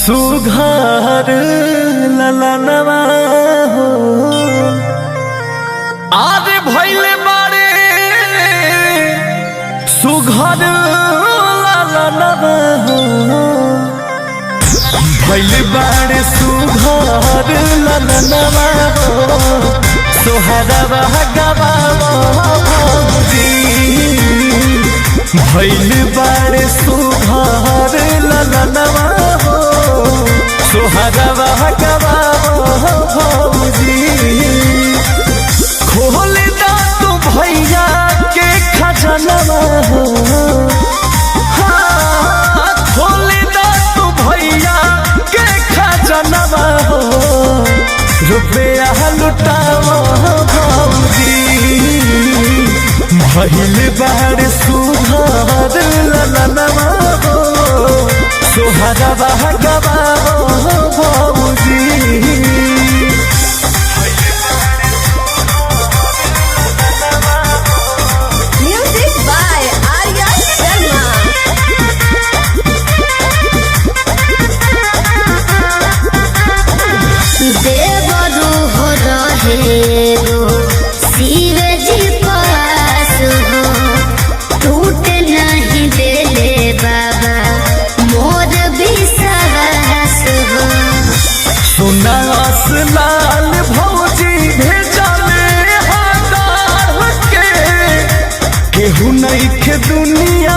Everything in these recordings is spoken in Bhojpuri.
सुघर ललनवा हो आज भइले बारे सुघर ललनवा हो भइले बारे सुघर ललनवा हो सोहरवा गवावा भौजी भइले बारे सुघर ललनवा हो सोहरवा गवावा भौजी खोल दा तू भैया के खजनवा हो खोल दा तू भैया के खजनवा हो रुपया लुटावा भौजी भइल बार सुघर ललनवा हो सोहरवा गवावा भौजी लाल भौजी भेजले हजार के केहू नहीं के दुनिया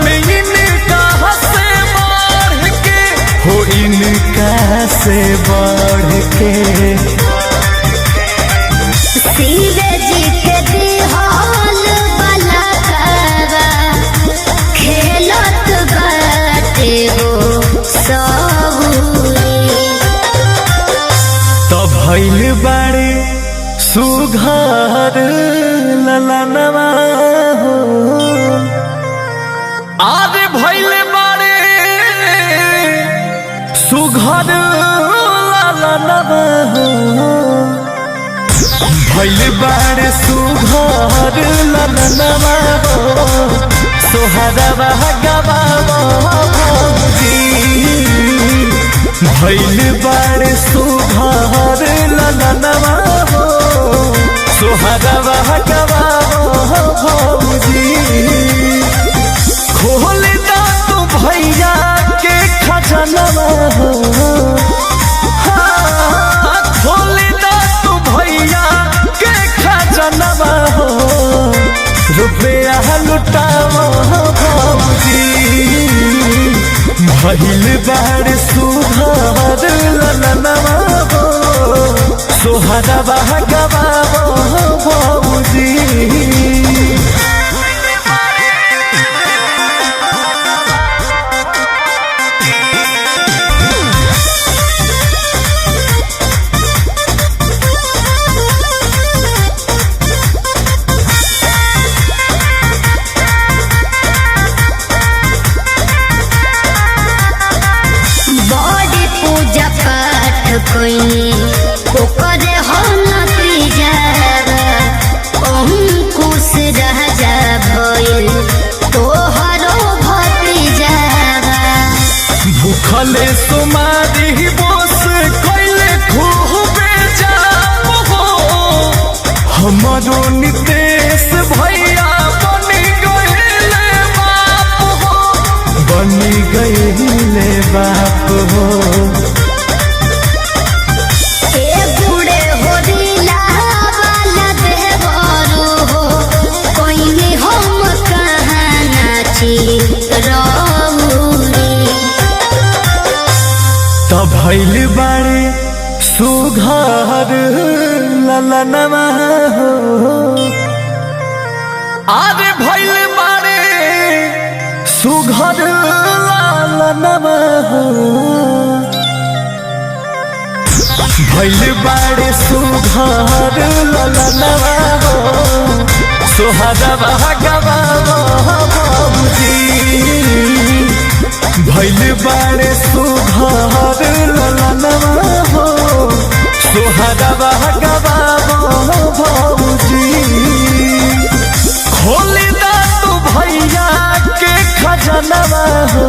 में इनका से बढ़ के हो इनका से बढ़ के भइल बारे सुघर ललनवा हो आज भइल बारे सुघर ललनवा हो भइल बारे सुघर ललनवा हो सोहरवा गवावा भौजी भइल बारे सुघर ललनवा हो सोहरवा गवावा भौजी खोल दा तू भैया के खजनवा हो खोल दा तू भैया के खजनवा हो रुपया लुटावा भौजी भइल बार सुघर ललनवा हो सोहरवा गवावा भौजी कोई ओकरे हम प्रिजरा अंकुश रह जा भइल तोहरो भतीजरा भूखले सुमारी बोस कइले खूबे जाम हो हमरो नितेश भैया बनी गइले बाप हो बनी गइले बाप हो भइल बारे सुघर ललनवा हो आज भइल बारे सुघर ललनवा हो भइल बारे सुघर ललनवा हो सोहरवा गवावा भौजी भइल बारे सुघर ललनवा हो सोहरवा गवावा भौजी खोल दा तू भैया के खजनवा हो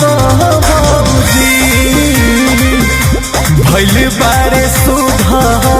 बबूजी भैल बारे सुधार